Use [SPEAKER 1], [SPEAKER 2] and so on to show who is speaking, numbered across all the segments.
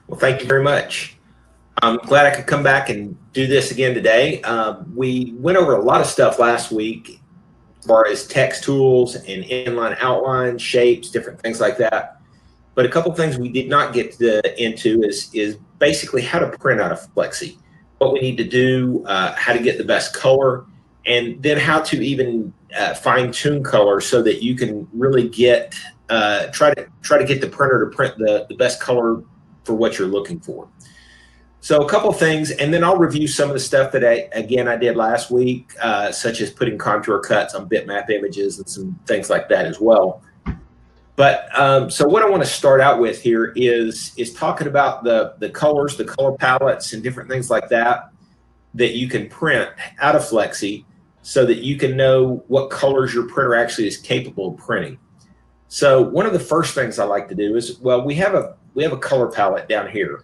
[SPEAKER 1] Well, thank you very much. I'm glad I could come back and do this again today. We went over a lot of stuff last week as far as text tools and inline outline, shapes, different things like that. But a couple of things we did not get into is basically how to print out a Flexi, what we need to do, how to get the best color, and then how to even fine tune color so that you can really get try to get the printer to print the best color for what you're looking for. So a couple of things, and then I'll review some of the stuff that I did last week, such as putting contour cuts on bitmap images and some things like that as well. But so what I want to start out with here is talking about the colors, the color palettes, and different things like that you can print out of Flexi, so that you can know what colors your printer actually is capable of printing. So one of the first things I like to do is, well, we have a color palette down here.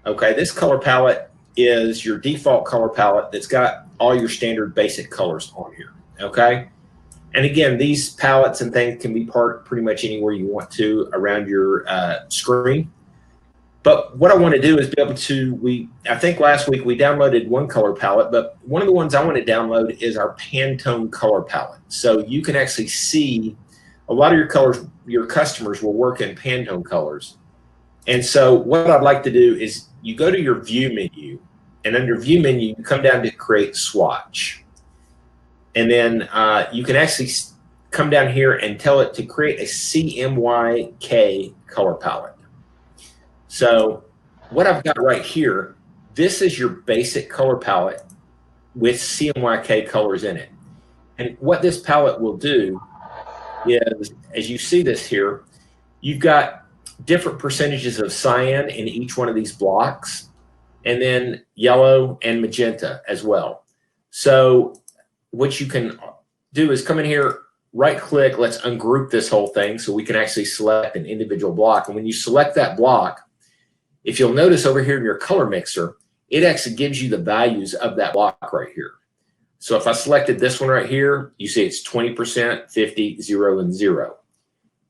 [SPEAKER 1] Okay, this color palette is your default color palette that's got all your standard basic colors on here. Okay, and again, these palettes and things can be parked pretty much anywhere you want to around your screen. But what I want to do is be able to, I think last week we downloaded one color palette, but one of the ones I want to download is our Pantone color palette. So you can actually see a lot of your colors, your customers will work in Pantone colors. And so what I'd like to do is you go to your view menu, and under view menu, you come down to create swatch. And then you can actually come down here and tell it to create a CMYK color palette. So what I've got right here, this is your basic color palette with CMYK colors in it. And what this palette will do is, as you see this here, you've got different percentages of cyan in each one of these blocks, and then yellow and magenta as well. So what you can do is come in here, right click, let's ungroup this whole thing so we can actually select an individual block. And when you select that block, if you'll notice over here in your color mixer, it actually gives you the values of that block right here. So if I selected this one right here, you see it's 20%, 50, 0, and 0.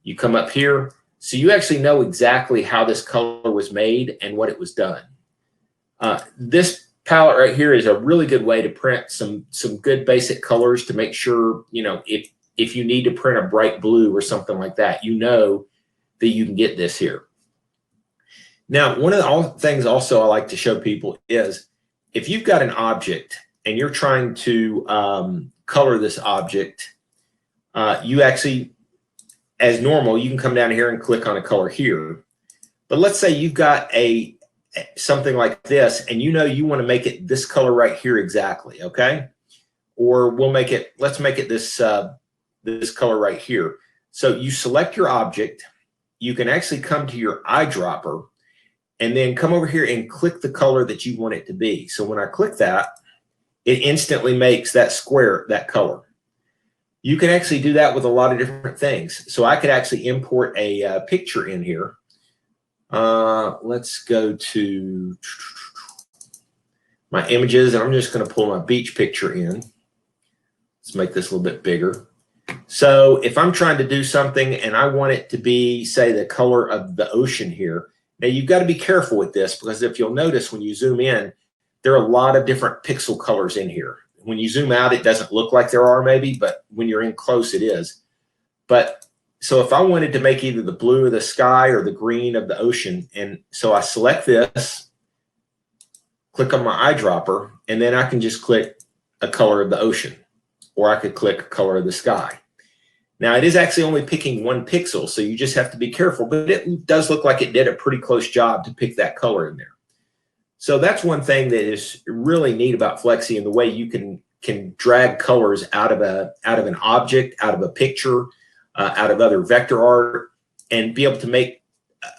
[SPEAKER 1] You come up here, so you actually know exactly how this color was made and what it was done. This palette right here is a really good way to print some good basic colors to make sure, you know, if you need to print a bright blue or something like that, you know that you can get this here. Now, one of the things also I like to show people is if you've got an object and you're trying to color this object, you actually, as normal, you can come down here and click on a color here. But let's say you've got something like this, and you know you want to make it this color right here exactly, okay? Or let's make it this this color right here. So you select your object, you can actually come to your eyedropper, and then come over here and click the color that you want it to be. So when I click that, it instantly makes that square that color. You can actually do that with a lot of different things. So I could actually import a picture in here. Let's go to my images, and I'm just going to pull my beach picture in. Let's make this a little bit bigger. So if I'm trying to do something and I want it to be, say, the color of the ocean here, now you've got to be careful with this, because if you'll notice when you zoom in, there are a lot of different pixel colors in here. When you zoom out, it doesn't look like there are maybe, but when you're in close, it is. But so if I wanted to make either the blue of the sky or the green of the ocean, and so I select this, click on my eyedropper, and then I can just click a color of the ocean, or I could click a color of the sky. Now it is actually only picking one pixel, so you just have to be careful, but it does look like it did a pretty close job to pick that color in there. So that's one thing that is really neat about Flexi, and the way you can drag colors out of an object, out of a picture, out of other vector art, and be able to make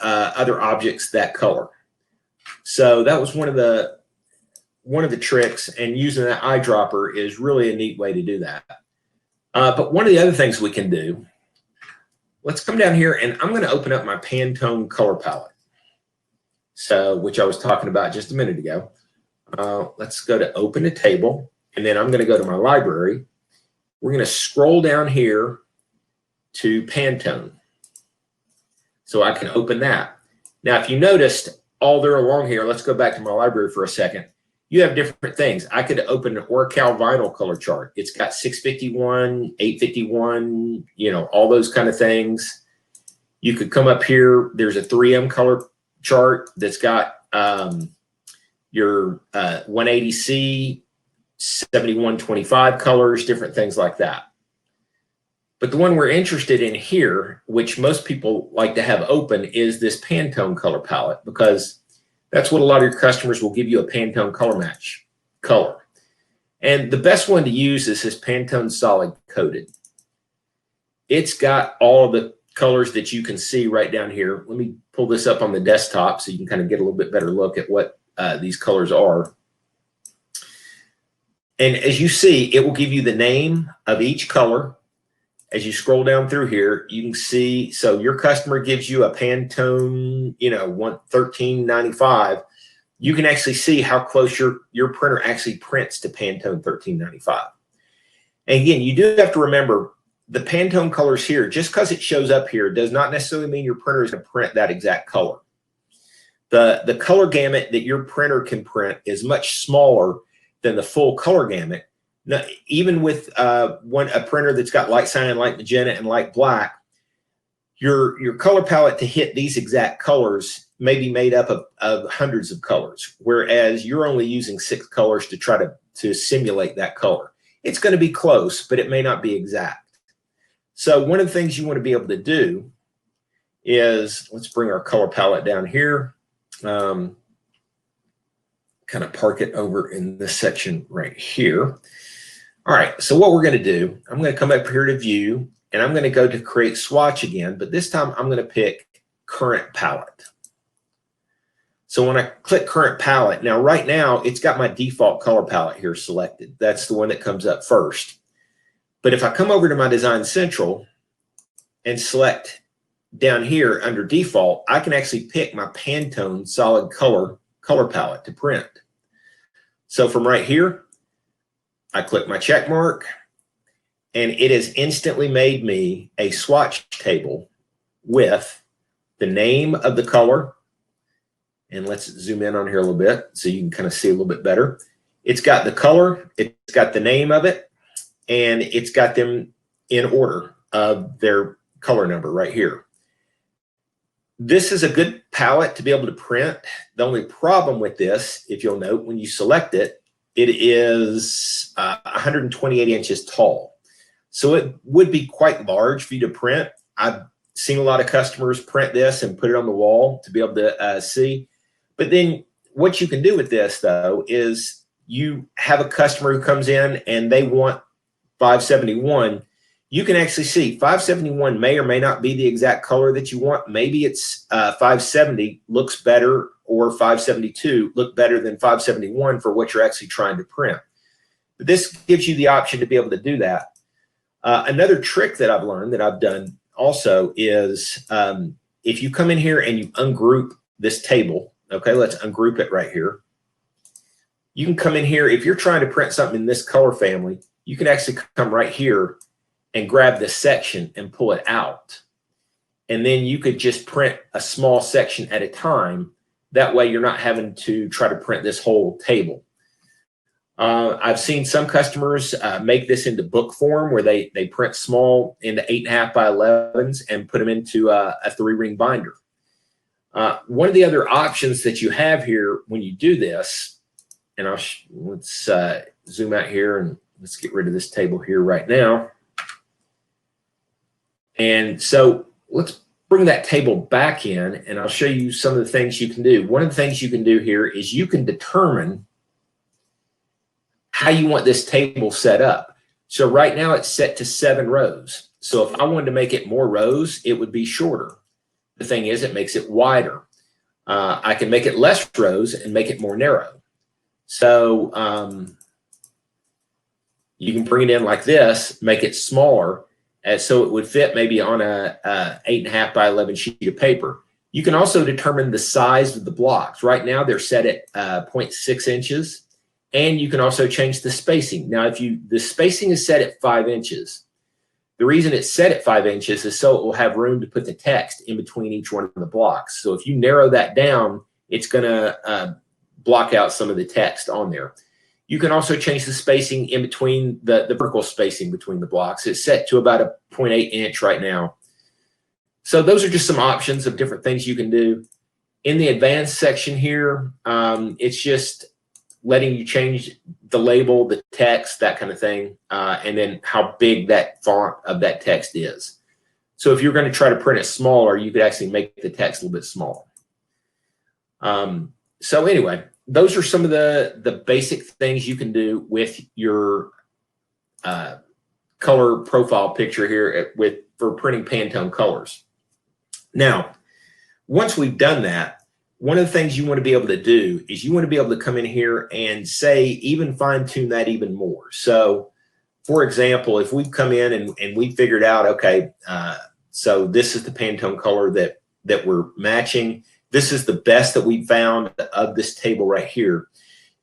[SPEAKER 1] other objects that color. So that was one of the tricks, and using that eyedropper is really a neat way to do that. But one of the other things we can do, let's come down here, and I'm going to open up my Pantone color palette. So, which I was talking about just a minute ago. Let's go to open a table, and then I'm going to go to my library. We're going to scroll down here to Pantone. So I can open that. Now, if you noticed all there along here, let's go back to my library for a second. You have different things. I could open an Orcal vinyl color chart. It's got 651, 851, you know, all those kind of things. You could come up here. There's a 3M color chart that's got your 180C, 7125 colors, different things like that. But the one we're interested in here, which most people like to have open, is this Pantone color palette, because that's what a lot of your customers will give you, a Pantone color match color. And the best one to use is this Pantone Solid Coated. It's got all the colors that you can see right down here. Let me pull this up on the desktop so you can kind of get a little bit better look at what these colors are. And as you see, it will give you the name of each color. As you scroll down through here, you can see, so your customer gives you a Pantone, you know, 1395. You can actually see how close your printer actually prints to Pantone 1395. And again, you do have to remember the Pantone colors here, just because it shows up here does not necessarily mean your printer is going to print that exact color. The color gamut that your printer can print is much smaller than the full color gamut. Now, even with a printer that's got light cyan, light magenta, and light black, your color palette to hit these exact colors may be made up of hundreds of colors, whereas you're only using 6 colors to try to simulate that color. It's going to be close, but it may not be exact. So one of the things you want to be able to do is, let's bring our color palette down here. Kind of park it over in this section right here. All right, so what we're going to do, I'm going to come up here to view, and I'm going to go to create swatch again, but this time I'm going to pick current palette. So when I click current palette, now right now it's got my default color palette here selected. That's the one that comes up first. But if I come over to my Design Central and select down here under default, I can actually pick my Pantone solid color palette to print. So from right here, I click my check mark, and it has instantly made me a swatch table with the name of the color. And let's zoom in on here a little bit so you can kind of see a little bit better. It's got the color, it's got the name of it, and it's got them in order of their color number right here. This is a good palette to be able to print. The only problem with this, if you'll note, when you select it, it is 128 inches tall. So it would be quite large for you to print. I've seen a lot of customers print this and put it on the wall to be able to see. But then what you can do with this, though, is you have a customer who comes in and they want 571. You can actually see 571 may or may not be the exact color that you want. Maybe it's 570 looks better, or 572 look better than 571 for what you're actually trying to print. But this gives you the option to be able to do that. Another trick that I've learned that I've done also is if you come in here and you ungroup this table, okay, let's ungroup it right here. You can come in here, if you're trying to print something in this color family, you can actually come right here and grab this section and pull it out. And then you could just print a small section at a time. That way you're not having to try to print this whole table. I've seen some customers make this into book form where they print small into 8.5 by 11s and put them into a 3-ring binder. One of the other options that you have here when you do this, and let's zoom out here and let's get rid of this table here right now. And so let's bring that table back in, and I'll show you some of the things you can do. One of the things you can do here is you can determine how you want this table set up. So right now it's set to 7 rows. So if I wanted to make it more rows, it would be shorter. The thing is, it makes it wider. I can make it less rows and make it more narrow. So you can bring it in like this, make it smaller, so it would fit maybe on a 8.5 by 11 sheet of paper. You can also determine the size of the blocks. Right now they're set at 0.6 inches, and you can also change the spacing. Now, if the spacing is set at 5 inches, The reason it's set at 5 inches is so it will have room to put the text in between each one of the blocks. So if you narrow that down, it's going to block out some of the text on there. You can also change the spacing in between the vertical spacing between the blocks. It's set to about a 0.8 inch right now. So those are just some options of different things you can do. In the advanced section here, it's just letting you change the label, the text, that kind of thing, and then how big that font of that text is. So if you're going to try to print it smaller, you could actually make the text a little bit smaller. So anyway, those are some of the basic things you can do with your color profile picture here for printing Pantone colors. Now, once we've done that, one of the things you want to be able to do is you want to be able to come in here and say, even fine tune that even more. So for example, if we've come in and we figured out, okay, so this is the Pantone color that we're matching. This is the best that we found of this table right here.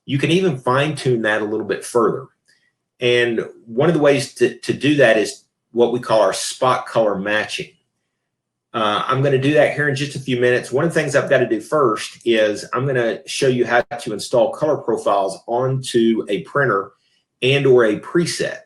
[SPEAKER 1] You can even fine tune that a little bit further. And one of the ways to do that is what we call our spot color matching. I'm going to do that here in just a few minutes. One of the things I've got to do first is I'm going to show you how to install color profiles onto a printer and or a preset.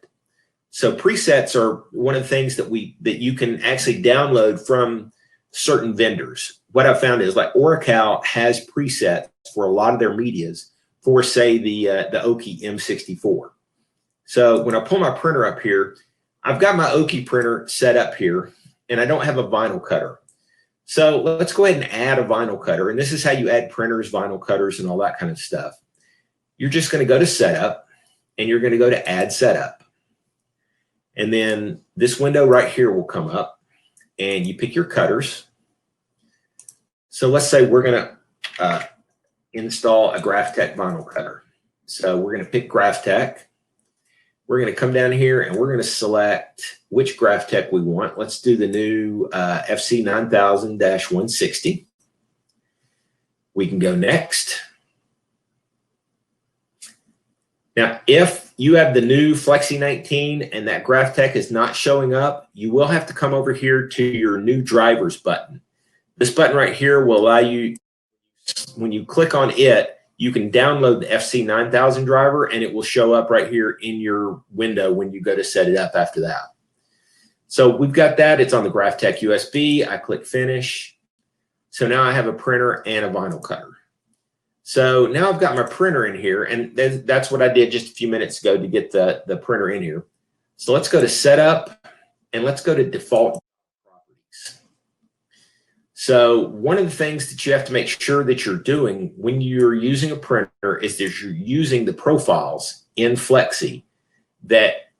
[SPEAKER 1] So presets are one of the things that you can actually download from certain vendors. What I've found is like Oracle has presets for a lot of their medias for, say, the Oki M64. So when I pull my printer up here, I've got my Oki printer set up here, and I don't have a vinyl cutter. So let's go ahead and add a vinyl cutter. And this is how you add printers, vinyl cutters, and all that kind of stuff. You're just going to go to Setup, and you're going to go to Add Setup. And then this window right here will come up, and you pick your cutters. So let's say we're going to install a Graphtec vinyl cutter. So we're going to pick Graphtec. We're going to come down here and we're going to select which Graphtec we want. Let's do the new FC 9000-160. We can go next. Now, if you have the new Flexi 19 and that Graphtec is not showing up, you will have to come over here to your new drivers button. This button right here will allow you, when you click on it, you can download the FC 9000 driver and it will show up right here in your window when you go to set it up after that. So we've got that. It's on the Graphtec USB. I click Finish. So now I have a printer and a vinyl cutter. So now I've got my printer in here, and that's what I did just a few minutes ago to get the printer in here. So let's go to Setup and let's go to Default Properties. So one of the things that you have to make sure that you're doing when you're using a printer is that you're using the profiles in Flexi that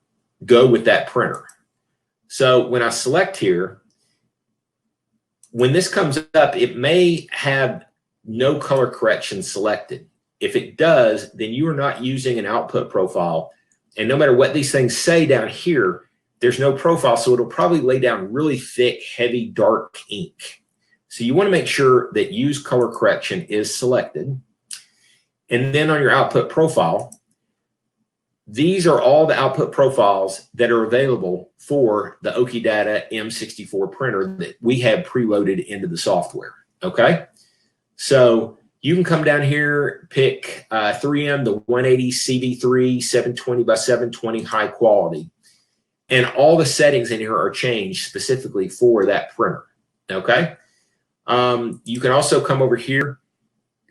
[SPEAKER 1] go with that printer. So when I select here, when this comes up, it may have no color correction selected. If it does, then you are not using an output profile. And no matter what these things say down here, there's no profile, so it'll probably lay down really thick, heavy, dark ink. So you want to make sure that Use Color Correction is selected. And then on your output profile, these are all the output profiles that are available for the Oki Data M64 printer that we have preloaded into the software, okay? So you can come down here, pick 3M, the 180 CV3 720 by 720 high quality. And all the settings in here are changed specifically for that printer, okay? You can also come over here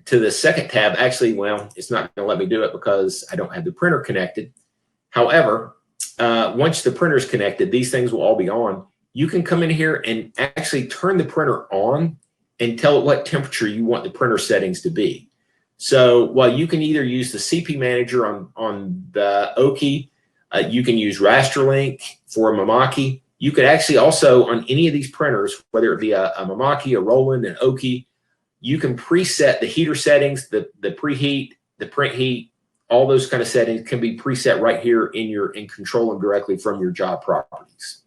[SPEAKER 1] to the second tab. Actually, well, it's not going to let me do it because I don't have the printer connected. However, once the printer is connected, these things will all be on. You can come in here and actually turn the printer on and tell it what temperature you want the printer settings to be. So while you can either use the CP Manager on the Oki, you can use Rasterlink for a Mamaki. You could actually also, on any of these printers, whether it be a Mamaki, a Roland, an Oki, you can preset the heater settings, the preheat, the print heat, all those kind of settings can be preset right here and control them directly from your job properties.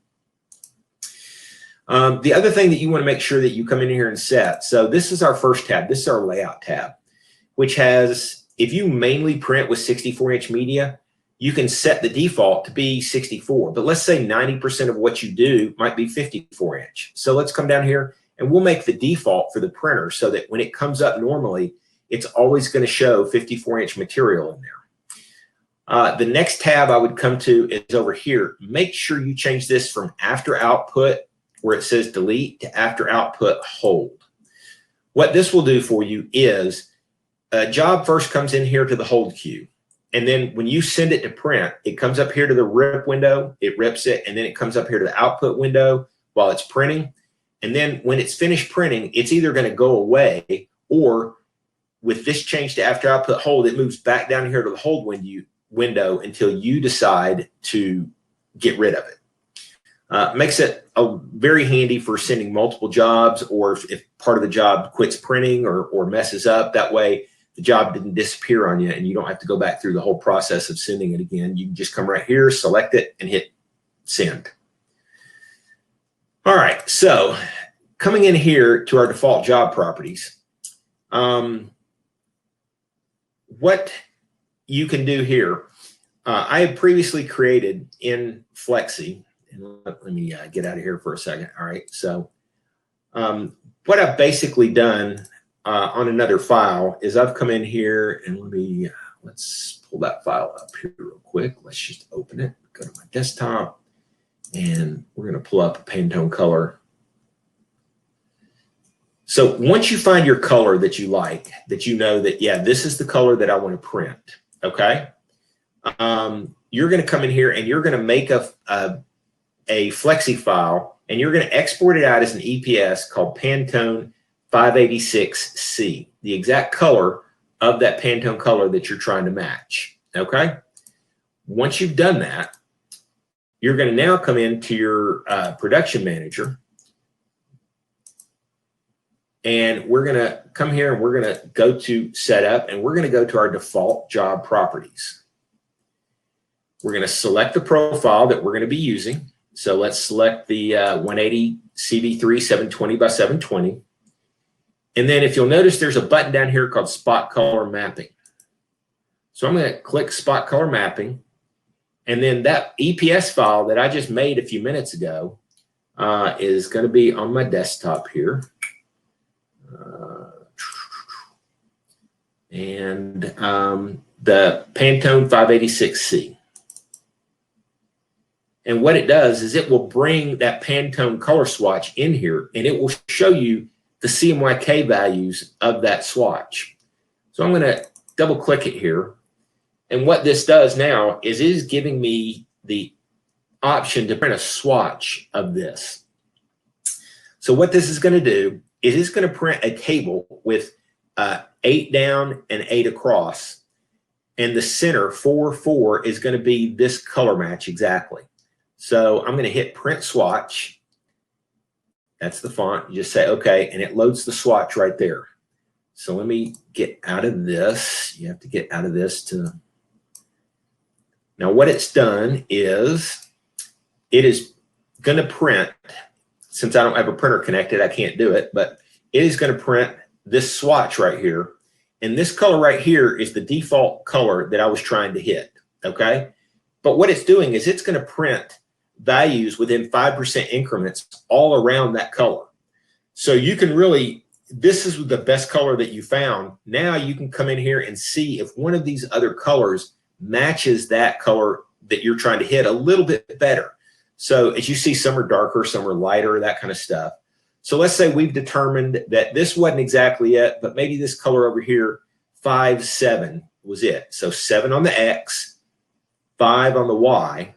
[SPEAKER 1] The other thing that you want to make sure that you come in here and set. So this is our first tab. This is our layout tab, which has, if you mainly print with 64-inch media, you can set the default to be 64, but let's say 90% of what you do might be 54 inch. So let's come down here and we'll make the default for the printer so that when it comes up normally, it's always going to show 54 inch material in there. The next tab I would come to is over here. Make sure you change this from after output, where it says delete, to after output hold. What this will do for you is a job first comes in here to the hold queue. And then when you send it to print, it comes up here to the rip window, it rips it, and then it comes up here to the output window while it's printing. And then when it's finished printing, it's either going to go away, or with this change to after output hold, it moves back down here to the hold window until you decide to get rid of it. Makes it very handy for sending multiple jobs, or if part of the job quits printing or messes up. That way the job didn't disappear on you and you don't have to go back through the whole process of sending it again. You can just come right here, select it, and hit send. All right, so coming in here to our default job properties, what you can do here, I have previously created in Flexi, and let me get out of here for a second. All right, so what I've basically done on another file is I've come in here and let's pull that file up here real quick. Let's just open it, go to my desktop, and we're going to pull up a Pantone color. So once you find your color that you like, that you know that, yeah, this is the color that I want to print, okay? You're going to come in here and you're going to make a Flexi file, and you're going to export it out as an EPS called Pantone 586C, the exact color of that Pantone color that you're trying to match, okay? Once you've done that, you're going to now come into your production manager, and we're going to come here and we're going to go to setup, and we're going to go to our default job properties. We're going to select the profile that we're going to be using. So let's select the 180 CV3 720 by 720. And then if you'll notice, there's a button down here called spot color mapping. So I'm going to click spot color mapping. And then that EPS file that I just made a few minutes ago is going to be on my desktop here. And the Pantone 586C. And what it does is it will bring that Pantone color swatch in here, and it will show you the CMYK values of that swatch. So I'm going to double click it here. And what this does now is it is giving me the option to print a swatch of this. So what this is going to do is it's going to print a table with 8 down and 8 across. And the center 4, 4 is going to be this color match exactly. So I'm going to hit print swatch. That's the font. You just say okay, and it loads the swatch right there. So let me get out of this. You have to get out of this to. Now what it's done is it is going to print, since I don't have a printer connected, I can't do it, but it is going to print this swatch right here. And this color right here is the default color that I was trying to hit, okay? But what it's doing is it's going to print values within 5% increments all around that color. So you can really, this is the best color that you found. Now you can come in here and see if one of these other colors matches that color that you're trying to hit a little bit better. So as you see, some are darker, some are lighter, that kind of stuff. So let's say we've determined that this wasn't exactly it, but maybe this color over here, 5, 7 was it. So 7 on the X, 5 on the Y.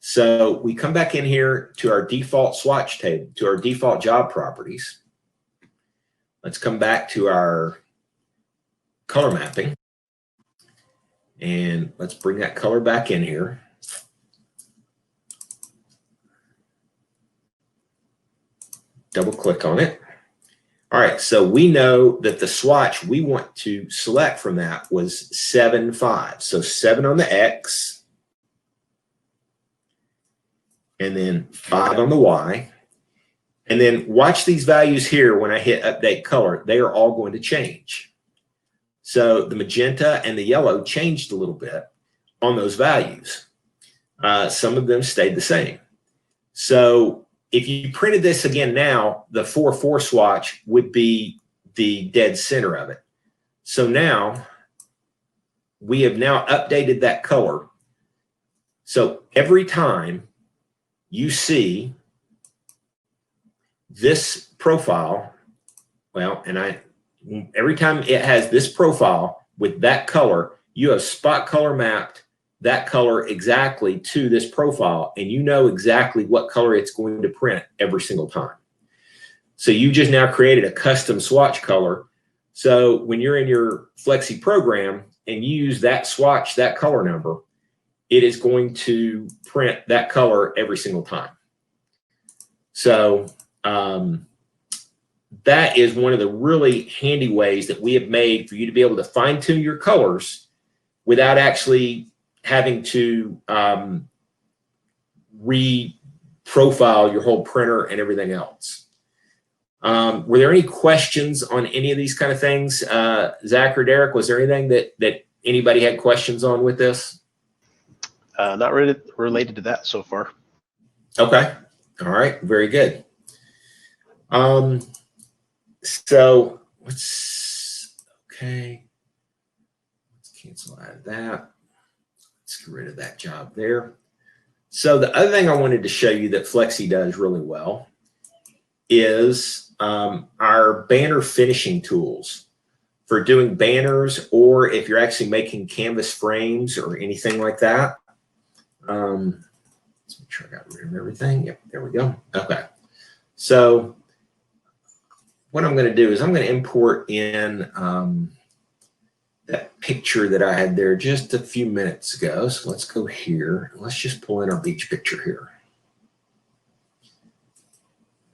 [SPEAKER 1] So we come back in here to our default swatch table, to our default job properties. Let's come back to our color mapping. And let's bring that color back in here. Double click on it. All right, so we know that the swatch we want to select from that was 7, 5. So 7 on the X, and then 5 on the Y. And then watch these values here when I hit update color. They are all going to change. So the magenta and the yellow changed a little bit. on those values. Some of them stayed the same. So if you printed this again now, the 4-4 swatch would be the dead center of it. So now we have now updated that color. So every time you see this profile, well, every time it has this profile with that color, you have spot color mapped that color exactly to this profile, and you know exactly what color it's going to print every single time. So you just now created a custom swatch color. So when you're in your Flexi program and you use that swatch, that color number, it is going to print that color every single time. So that is one of the really handy ways that we have made for you to be able to fine tune your colors without actually having to re-profile your whole printer and everything else. Were there any questions on any of these kind of things? Zach or Derek, was there anything that anybody had questions on with this?
[SPEAKER 2] Not really related to that so far.
[SPEAKER 1] Okay. All right. Very good. So let's cancel out of that. Let's get rid of that job there. So the other thing I wanted to show you that Flexi does really well is our banner finishing tools for doing banners, or if you're actually making canvas frames or anything like that. Let's make sure I got rid of everything. Yep, there we go. Okay. So what I'm going to do is I'm going to import in that picture that I had there just a few minutes ago. So let's go here. Let's just pull in our beach picture here.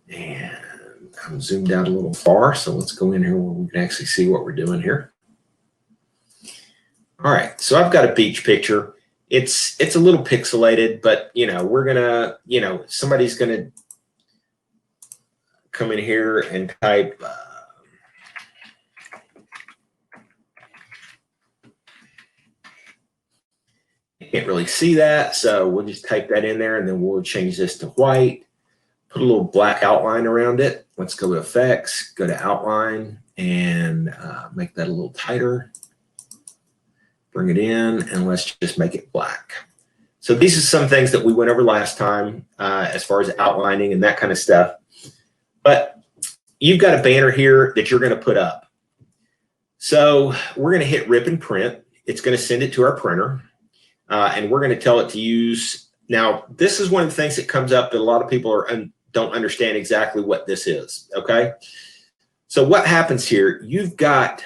[SPEAKER 1] And I'm zoomed out a little far. So let's go in here where we can actually see what we're doing here. All right. So I've got a beach picture. It's a little pixelated, but we're going to, somebody's going to come in here and type can't really see that, so we'll just type that in there, and then we'll change this to white, put a little black outline around it. Let's go to effects, go to outline, and make that a little tighter. Bring it in, and let's just make it black. So these are some things that we went over last time as far as outlining and that kind of stuff. But you've got a banner here that you're going to put up. So we're going to hit rip and print. It's going to send it to our printer. And we're going to tell it to use. Now, this is one of the things that comes up that a lot of people don't understand exactly what this is. Okay. So what happens here, you've got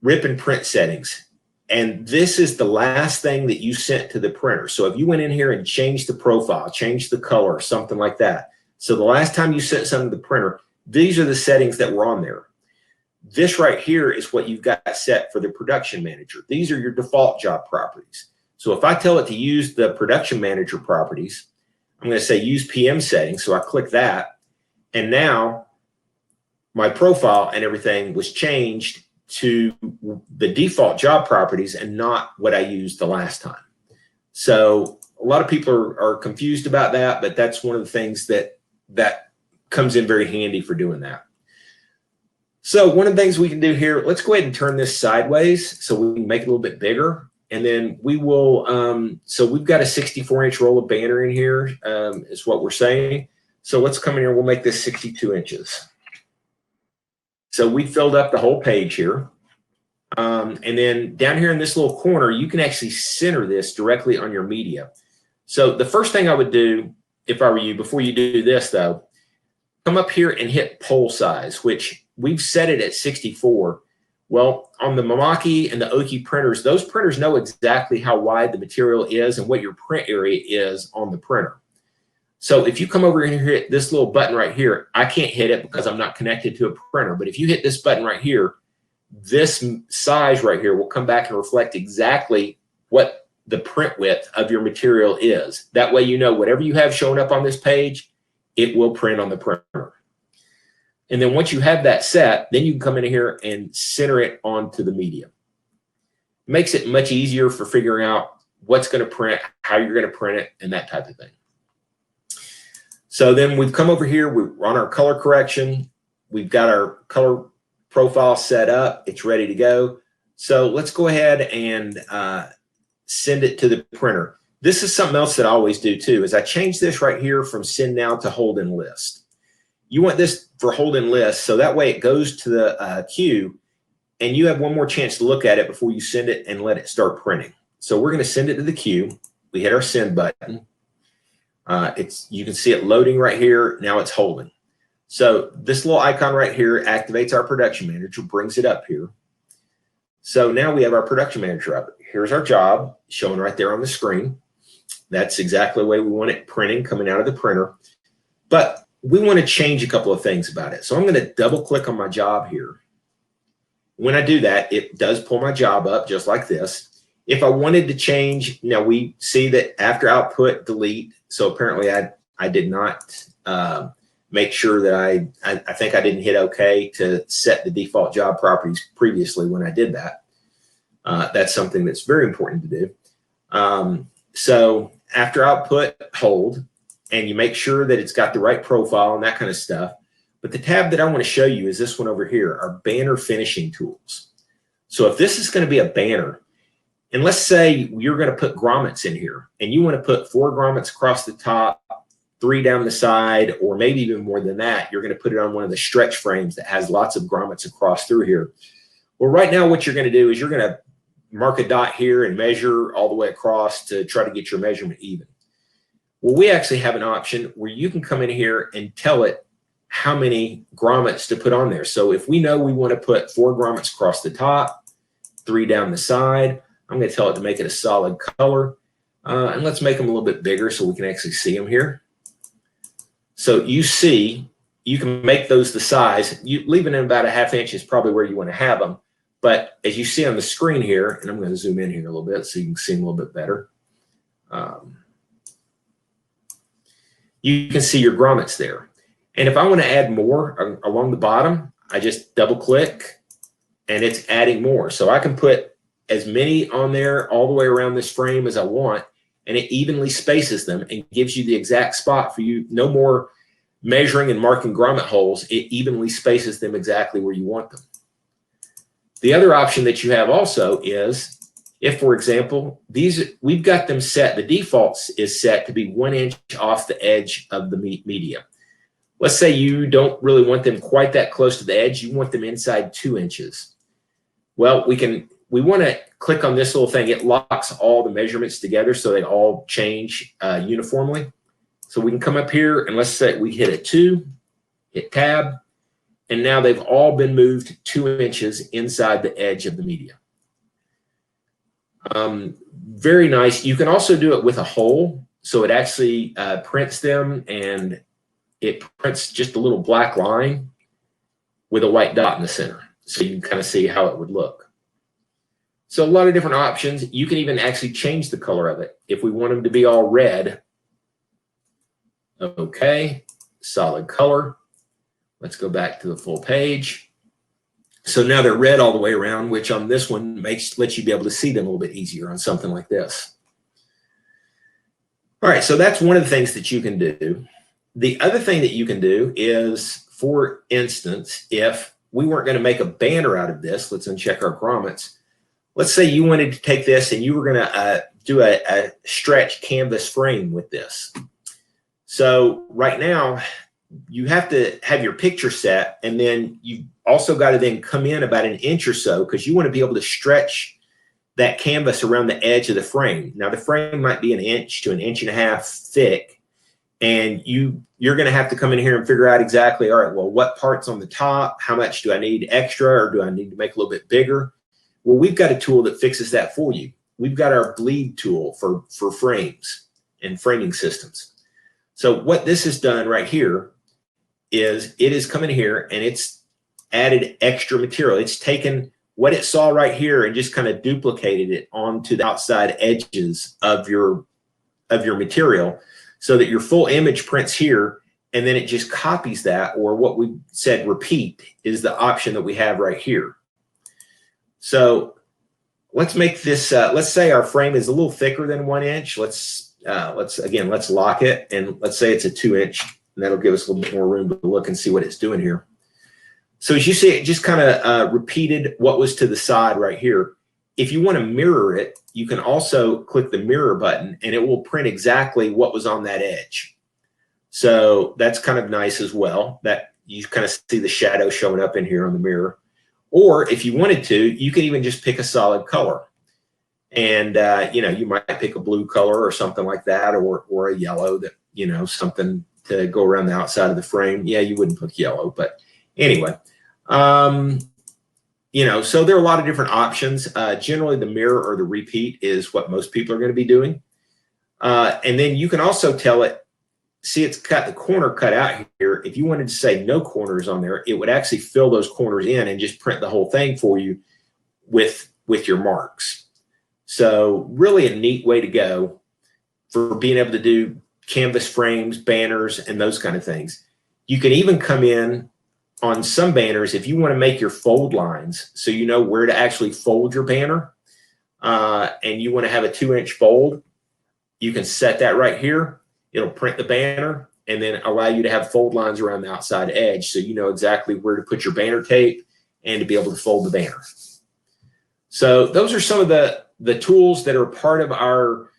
[SPEAKER 1] rip and print settings, and this is the last thing that you sent to the printer. So if you went in here and changed the profile, changed the color, something like that. So the last time you sent something to the printer, these are the settings that were on there. This right here is what you've got set for the production manager. These are your default job properties. So if I tell it to use the production manager properties, I'm going to say use PM settings. So I click that, and now my profile and everything was changed to the default job properties and not what I used the last time. So a lot of people are confused about that, but that's one of the things that comes in very handy for doing that. So one of the things we can do here, let's go ahead and turn this sideways so we can make it a little bit bigger. And then we will, so we've got a 64-inch roll of banner in here, is what we're saying. So let's come in here, we'll make this 62 inches. So we filled up the whole page here. And then down here in this little corner, you can actually center this directly on your media. So the first thing I would do, if I were you, before you do this though, come up here and hit pole size, which we've set it at 64. Well, on the Mamaki and the Oki printers, those printers know exactly how wide the material is and what your print area is on the printer. So if you come over here and hit this little button right here, I can't hit it because I'm not connected to a printer. But if you hit this button right here, this size right here will come back and reflect exactly what the print width of your material is. That way you know whatever you have showing up on this page, it will print on the printer. And then once you have that set, then you can come in here and center it onto the media. It makes it much easier for figuring out what's going to print, how you're going to print it, and that type of thing. So then we've come over here, we're on our color correction. We've got our color profile set up. It's ready to go. So let's go ahead and send it to the printer. This is something else that I always do too, is I change this right here from send now to hold in list. You want this for hold in list, so that way it goes to the queue and you have one more chance to look at it before you send it and let it start printing. So we're going to send it to the queue. We hit our send button. You can see it loading right here. Now it's holding. So this little icon right here activates our production manager, brings it up here. So now we have our production manager up. Here's our job showing right there on the screen. That's exactly the way we want it printing, coming out of the printer. But we want to change a couple of things about it. So I'm going to double click on my job here. When I do that, it does pull my job up just like this. If I wanted to change, now we see that after output, delete. So apparently I did not make sure that I think I didn't hit OK to set the default job properties previously when I did that. That's something that's very important to do. So after output, hold, and you make sure that it's got the right profile and that kind of stuff. But the tab that I want to show you is this one over here, our banner finishing tools. So if this is going to be a banner, and let's say you're going to put grommets in here, and you want to put 4 grommets across the top, 3 down the side, or maybe even more than that, you're going to put it on one of the stretch frames that has lots of grommets across through here. Well, right now what you're going to do is you're going to mark a dot here and measure all the way across to try to get your measurement even. Well, we actually have an option where you can come in here and tell it how many grommets to put on there. So if we know we want to put 4 grommets across the top, 3 down the side, I'm going to tell it to make it a solid color. And let's make them a little bit bigger so we can actually see them here. So you see, you can make those the size. Leaving them about a ½ inch is probably where you want to have them. But as you see on the screen here, and I'm going to zoom in here a little bit so you can see them a little bit better. You can see your grommets there. And if I want to add more along the bottom, I just double click and it's adding more. So I can put as many on there all the way around this frame as I want, and it evenly spaces them and gives you the exact spot for you. No more measuring and marking grommet holes. It evenly spaces them exactly where you want them. The other option that you have also is if, for example, we've got them set, the default is set to be 1 inch off the edge of the media. Let's say you don't really want them quite that close to the edge. You want them inside 2 inches. Well, we want to click on this little thing. It locks all the measurements together so they all change uniformly. So we can come up here and let's say we hit a 2, hit tab, and now they've all been moved 2 inches inside the edge of the media. Very nice. You can also do it with a hole. So it actually prints them and it prints just a little black line with a white dot in the center. So you can kind of see how it would look. So a lot of different options. You can even actually change the color of it. If we want them to be all red, okay, solid color. Let's go back to the full page. So now they're red all the way around, which on this one lets you be able to see them a little bit easier on something like this. All right, so that's one of the things that you can do. The other thing that you can do is, for instance, if we weren't going to make a banner out of this, let's uncheck our grommets. Let's say you wanted to take this and you were going to do a stretch canvas frame with this. So right now, you have to have your picture set, and then you also got to then come in about 1 inch or so because you want to be able to stretch that canvas around the edge of the frame. Now the frame might be 1 inch to 1.5 inches thick, and you're going to have to come in here and figure out exactly, all right, well, what part's on the top? How much do I need extra, or do I need to make a little bit bigger? Well, we've got a tool that fixes that for you. We've got our bleed tool for frames and framing systems. So what this has done right here is it has come in here and it's added extra material. It's taken what it saw right here and just kind of duplicated it onto the outside edges of your material so that your full image prints here, and then it just copies that, or what we said repeat is the option that we have right here. So let's make this, let's say our frame is a little thicker than 1 inch. Let's lock it, and let's say it's a 2 inch, and that'll give us a little bit more room to look and see what it's doing here. So as you see, it just kind of repeated what was to the side right here. If you want to mirror it, you can also click the mirror button, and it will print exactly what was on that edge. So that's kind of nice as well, that you kind of see the shadow showing up in here on the mirror. Or if you wanted to, you can even just pick a solid color. And, you know, you might pick a blue color or something like that, or a yellow, that, you know, something to go around the outside of the frame. Yeah, you wouldn't pick yellow, but anyway. You know, so there are a lot of different options. Generally, the mirror or the repeat is what most people are going to be doing. And then you can also tell it, see, it's got the corner cut out here. If you wanted to say no corners on there, it would actually fill those corners in and just print the whole thing for you with your marks. So really a neat way to go for being able to do canvas frames, banners, and those kind of things. You can even come in on some banners if you want to make your fold lines so you know where to actually fold your banner, and you want to have a 2 inch fold, you can set that right here. It'll print the banner and then allow you to have fold lines around the outside edge so you know exactly where to put your banner tape and to be able to fold the banner. So those are some of the tools that are part of our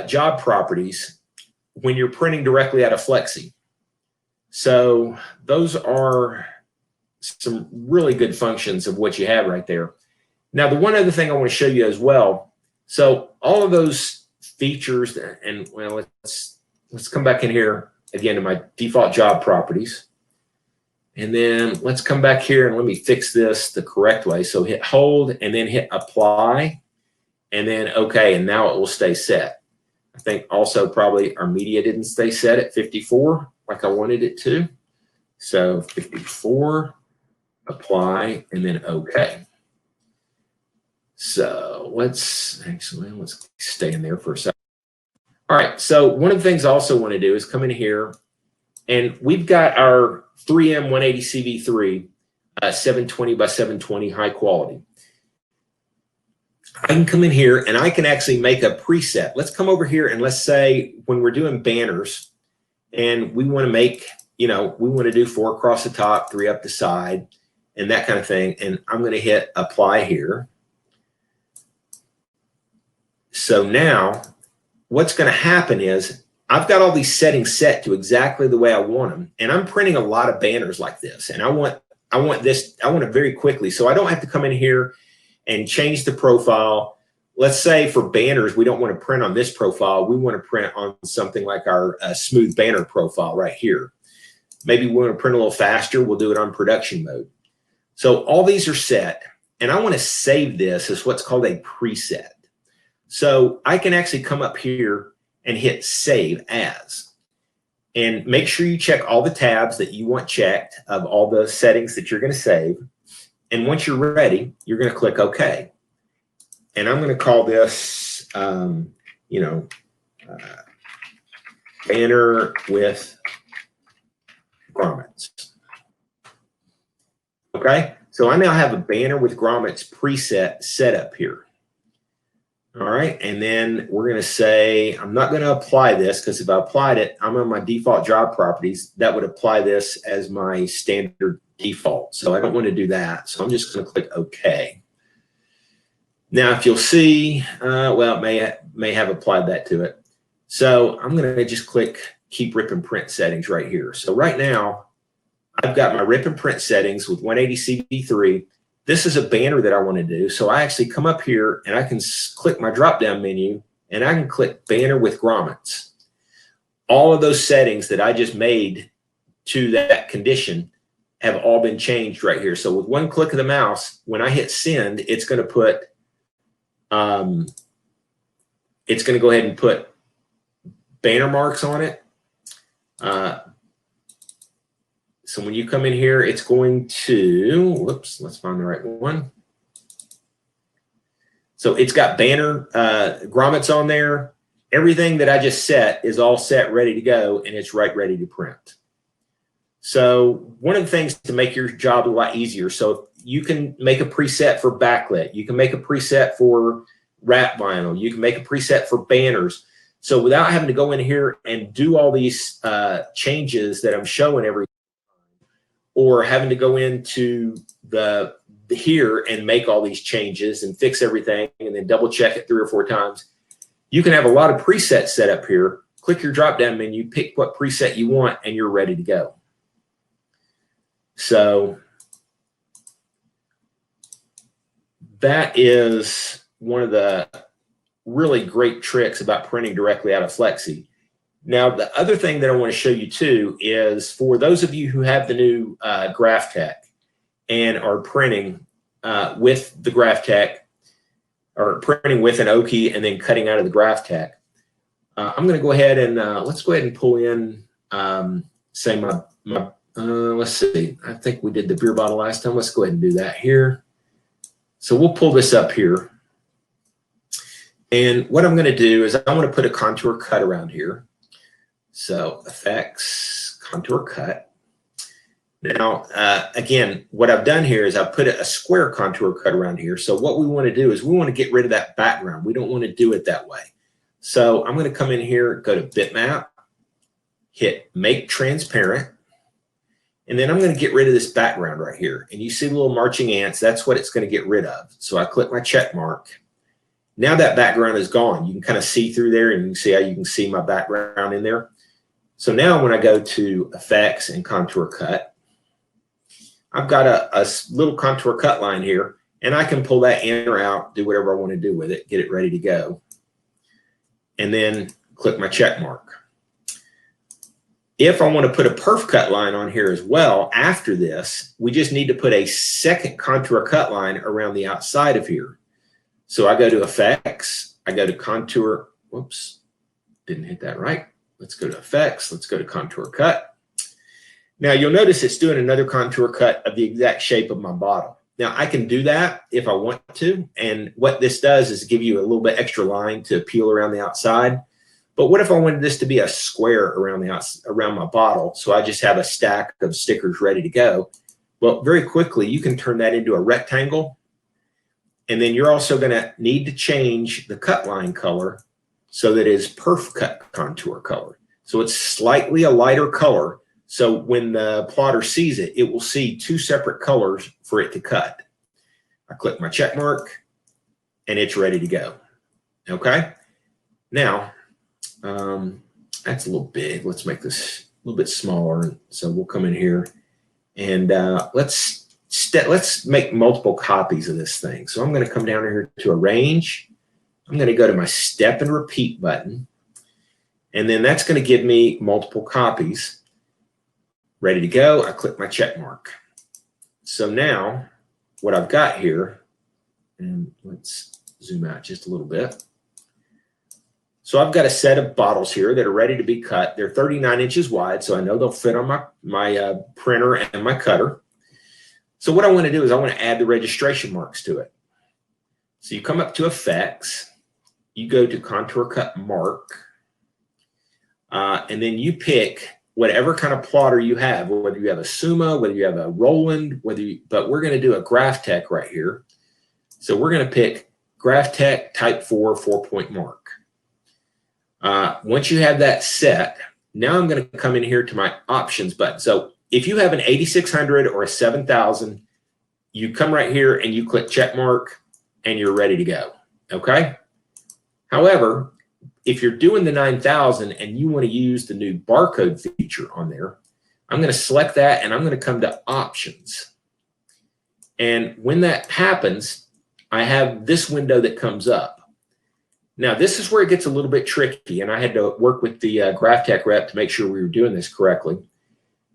[SPEAKER 1] job properties when you're printing directly out of Flexi. So those are some really good functions of what you have right there. Now, the one other thing I want to show you as well. So all of those features, and well, let's come back in here again to my default job properties. And then let's come back here and let me fix this the correct way. So hit hold and then hit apply and then okay, and now it will stay set. I think also probably our media didn't stay set at 54 like I wanted it to. So 54, apply, and then okay. So let's stay in there for a second. All right, so one of the things I also want to do is come in here, and we've got our 3M 180 CV3 720 by 720 high quality. I can come in here and I can actually make a preset. Let's come over here and let's say when we're doing banners and we want to make, you know, we want to do 4 across the top, 3 up the side, and that kind of thing. And I'm going to hit apply here. So now what's going to happen is I've got all these settings set to exactly the way I want them. And I'm printing a lot of banners like this. And I want it very quickly. So I don't have to come in here and change the profile. Let's say for banners, we don't want to print on this profile. We want to print on something like our smooth banner profile right here. Maybe we want to print a little faster. We'll do it on production mode. So all these are set, and I want to save this as what's called a preset. So I can actually come up here and hit save as, and make sure you check all the tabs that you want checked of all the settings that you're going to save. And once you're ready, you're going to click OK. And I'm going to call this, you know, banner with grommets. Okay, so I now have a banner with grommets preset set up here. All right, and then we're going to say, I'm not going to apply this because if I applied it, I'm on my default job properties. That would apply this as my standard default. So I don't want to do that. So I'm just going to click OK. Now, if you'll see, well, it may have applied that to it. So I'm going to just click Keep Rip and Print Settings right here. So right now, I've got my Rip and Print settings with 180 CV3. This is a banner that I want to do. So I actually come up here and I can click my drop-down menu and I can click Banner with Grommets. All of those settings that I just made to that condition have all been changed right here. So with one click of the mouse, when I hit send, it's going to put, it's going to go ahead and put banner marks on it. So when you come in here, it's going to, whoops, let's find the right one. So it's got banner grommets on there. Everything that I just set is all set, ready to go, and it's ready to print. So one of the things to make your job a lot easier, so you can make a preset for backlit. You can make a preset for wrap vinyl. You can make a preset for banners. So without having to go in here and do all these changes that I'm showing every, or having to go into the here and make all these changes and fix everything and then double check it 3 or 4 times, you can have a lot of presets set up here. Click your drop down menu, pick what preset you want, and you're ready to go. So that is one of the really great tricks about printing directly out of Flexi. Now, the other thing that I want to show you too is for those of you who have the new GraphTech and are printing with the GraphTech, or printing with an Oki and then cutting out of the GraphTech, I'm going to go ahead and let's go ahead and pull in, say let's see, I think we did the beer bottle last time. Let's go ahead and do that here. So we'll pull this up here. And what I'm going to do is I'm going to put a contour cut around here. So effects, contour cut. Now, again, what I've done here is I've put a square contour cut around here. So what we want to do is we want to get rid of that background. We don't want to do it that way. So I'm going to come in here, go to bitmap, hit make transparent, and then I'm going to get rid of this background right here. And you see the little marching ants, that's what it's going to get rid of. So I click my check mark. Now that background is gone. You can kind of see through there, and you can see how you can see my background in there. So now when I go to effects and contour cut, I've got a little contour cut line here, and I can pull that in or out, do whatever I want to do with it, get it ready to go. And then click my check mark. If I want to put a perf cut line on here as well, after this, we just need to put a second contour cut line around the outside of here. So I go to effects, I go to contour, whoops, didn't hit that right. Let's go to effects, let's go to contour cut. Now you'll notice it's doing another contour cut of the exact shape of my bottle. Now I can do that if I want to, and what this does is give you a little bit extra line to peel around the outside. But what if I wanted this to be a square around around my bottle, so I just have a stack of stickers ready to go? Well, very quickly you can turn that into a rectangle, and then you're also going to need to change the cut line color so that it is perf cut contour color. So it's slightly a lighter color. So when the plotter sees it, it will see 2 separate colors for it to cut. I click my check mark and it's ready to go. Okay. Now, that's a little big. Let's make this a little bit smaller. So we'll come in here and let's make multiple copies of this thing. So I'm going to come down here to arrange. I'm going to go to my step and repeat button. And then that's going to give me multiple copies. Ready to go. I click my check mark. So now what I've got here, and let's zoom out just a little bit. So I've got a set of bottles here that are ready to be cut. They're 39 inches wide, so I know they'll fit on my printer and my cutter. So what I want to do is I want to add the registration marks to it. So you come up to effects, you go to contour cut mark, and then you pick whatever kind of plotter you have, whether you have a Suma, whether you have a Roland, but we're going to do a GraphTech right here. So we're going to pick GraphTech Type 4 4-point mark. Once you have that set, now I'm going to come in here to my options button. So if you have an 8600 or a 7000, you come right here and you click check mark and you're ready to go. Okay. However, if you're doing the 9000 and you want to use the new barcode feature on there, I'm going to select that and I'm going to come to options. And when that happens, I have this window that comes up. Now, this is where it gets a little bit tricky, and I had to work with the GraphTech rep to make sure we were doing this correctly.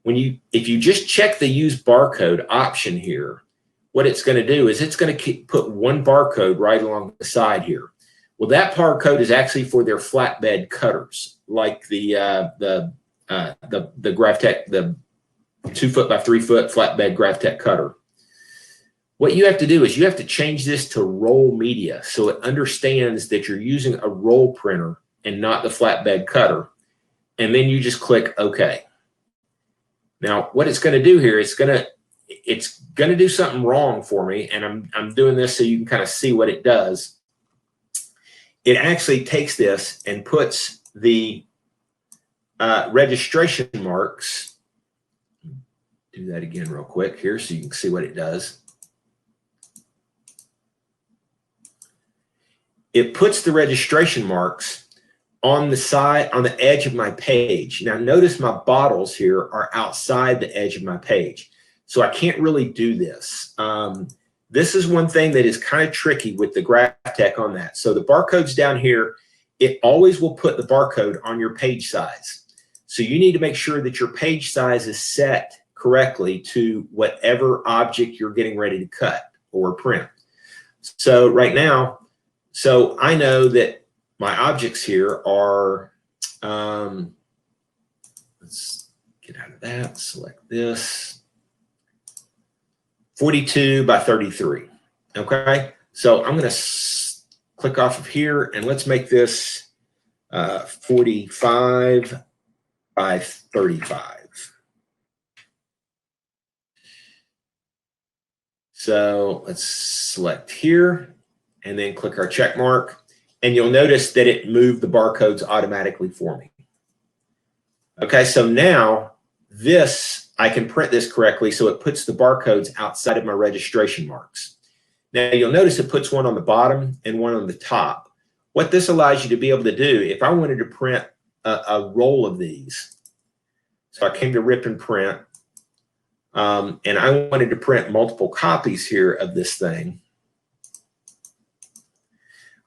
[SPEAKER 1] If you just check the use barcode option here, what it's going to do is it's going to put one barcode right along the side here. Well, that barcode is actually for their flatbed cutters, like the GraphTech, the 2 foot by 3 foot flatbed GraphTech cutter. What you have to do is you have to change this to roll media so it understands that you're using a roll printer and not the flatbed cutter. And then you just click OK. Now, what it's going to do here, it's going to do something wrong for me, and I'm doing this so you can kind of see what it does. It actually takes this and puts the registration marks. Do that again real quick here so you can see what it does. It puts the registration marks on the side, on the edge of my page. Now notice my bottles here are outside the edge of my page. So I can't really do this. This is one thing that is kind of tricky with the GraphTech on that. So the barcode's down here. It always will put the barcode on your page size. So you need to make sure that your page size is set correctly to whatever object you're getting ready to cut or print. So right now, so I know that my objects here are, let's get out of that, select this, 42 by 33, okay? So I'm gonna click off of here and let's make this 45 by 35. So let's select here and then click our check mark. And you'll notice that it moved the barcodes automatically for me. Okay, so now this, I can print this correctly so it puts the barcodes outside of my registration marks. Now you'll notice it puts one on the bottom and one on the top. What this allows you to be able to do, if I wanted to print a roll of these, so I came to rip and print, and I wanted to print multiple copies here of this thing,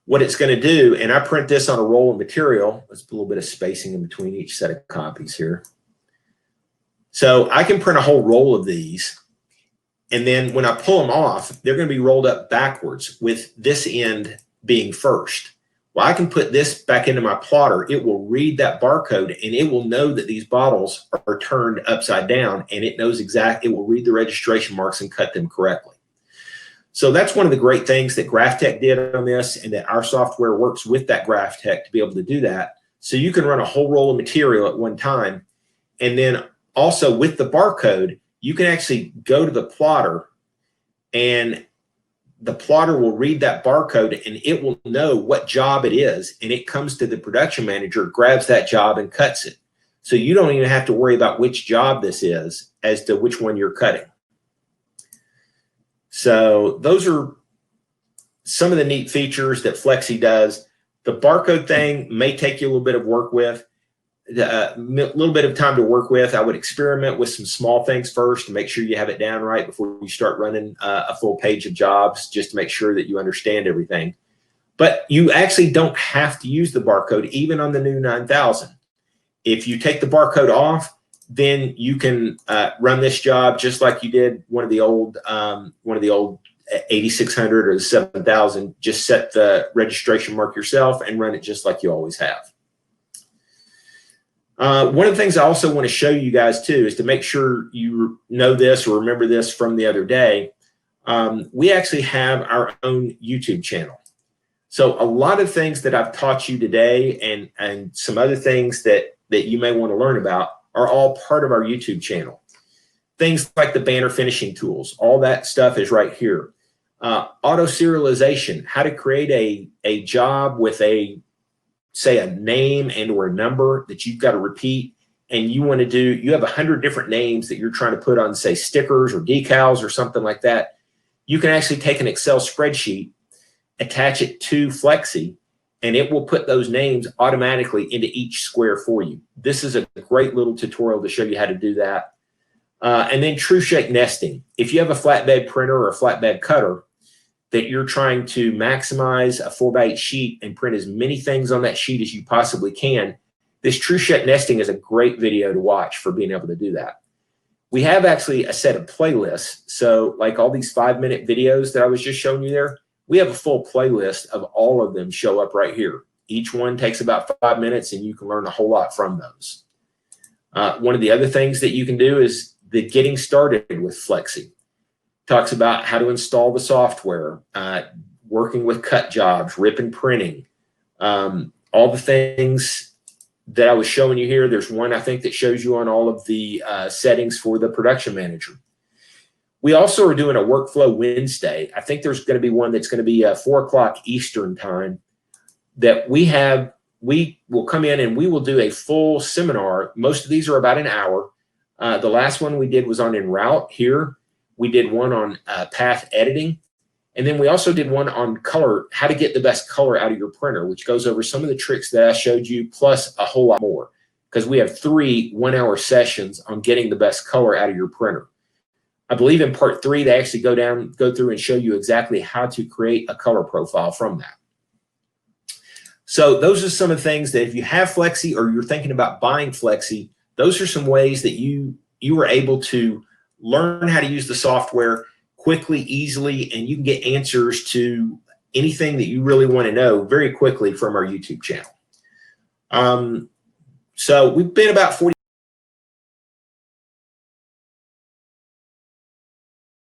[SPEAKER 1] what it's going to do, and I print this on a roll of material. Let's put a little bit of spacing in between each set of copies here. So I can print a whole roll of these, and then when I pull them off, they're going to be rolled up backwards with this end being first. Well, I can put this back into my plotter. It will read that barcode, and it will know that these bottles are turned upside down, and it knows exactly, it will read the registration marks and cut them correctly. So that's one of the great things that GraphTech did on this, and that our software works with that GraphTech to be able to do that. So you can run a whole roll of material at one time. And then also with the barcode, you can actually go to the plotter, and the plotter will read that barcode and it will know what job it is. And it comes to the production manager, grabs that job and cuts it. So you don't even have to worry about which job this is as to which one you're cutting. So those are some of the neat features that Flexi does. The barcode thing may take you a little bit of work with, a little bit of time to work with. I would experiment with some small things first to make sure you have it down right before you start running a full page of jobs, just to make sure that you understand everything. But you actually don't have to use the barcode even on the new 9000. If you take the barcode off, then you can run this job just like you did one of the old 8600 or the 7000. Just set the registration mark yourself and run it just like you always have. One of the things I also want to show you guys too is to make sure you know this or remember this from the other day. We actually have our own YouTube channel. So a lot of things that I've taught you today and some other things that you may want to learn about are all part of our YouTube channel. Things like the banner finishing tools, all that stuff is right here. Auto serialization, how to create a job with say a name and or a number that you've got to repeat, and you want to do, you have 100 different names that you're trying to put on, say, stickers or decals or something like that. You can actually take an Excel spreadsheet, attach it to Flexi, and it will put those names automatically into each square for you. This is a great little tutorial to show you how to do that. And then true shape nesting. If you have a flatbed printer or a flatbed cutter that you're trying to maximize a 4x8 sheet and print as many things on that sheet as you possibly can, this true shape nesting is a great video to watch for being able to do that. We have actually a set of playlists. So like all these 5-minute videos that I was just showing you there, we have a full playlist of all of them show up right here. Each one takes about 5 minutes and you can learn a whole lot from those. One of the other things that you can do is the getting started with Flexi. Talks about how to install the software, working with cut jobs, rip and printing, all the things that I was showing you here. There's one I think that shows you on all of the settings for the production manager. We also are doing a workflow Wednesday. I think there's going to be one that's going to be 4 o'clock Eastern time that we will come in and we will do a full seminar. Most of these are about an hour. The last one we did was on en route here. We did one on path editing. And then we also did one on color, how to get the best color out of your printer, which goes over some of the tricks that I showed you, plus a whole lot more, because we have 3 one-hour sessions on getting the best color out of your printer. I believe in part 3, they actually go through and show you exactly how to create a color profile from that. So those are some of the things that if you have Flexi or you're thinking about buying Flexi, those are some ways that you were able to learn how to use the software quickly, easily, and you can get answers to anything that you really want to know very quickly from our YouTube channel. So we've been about 40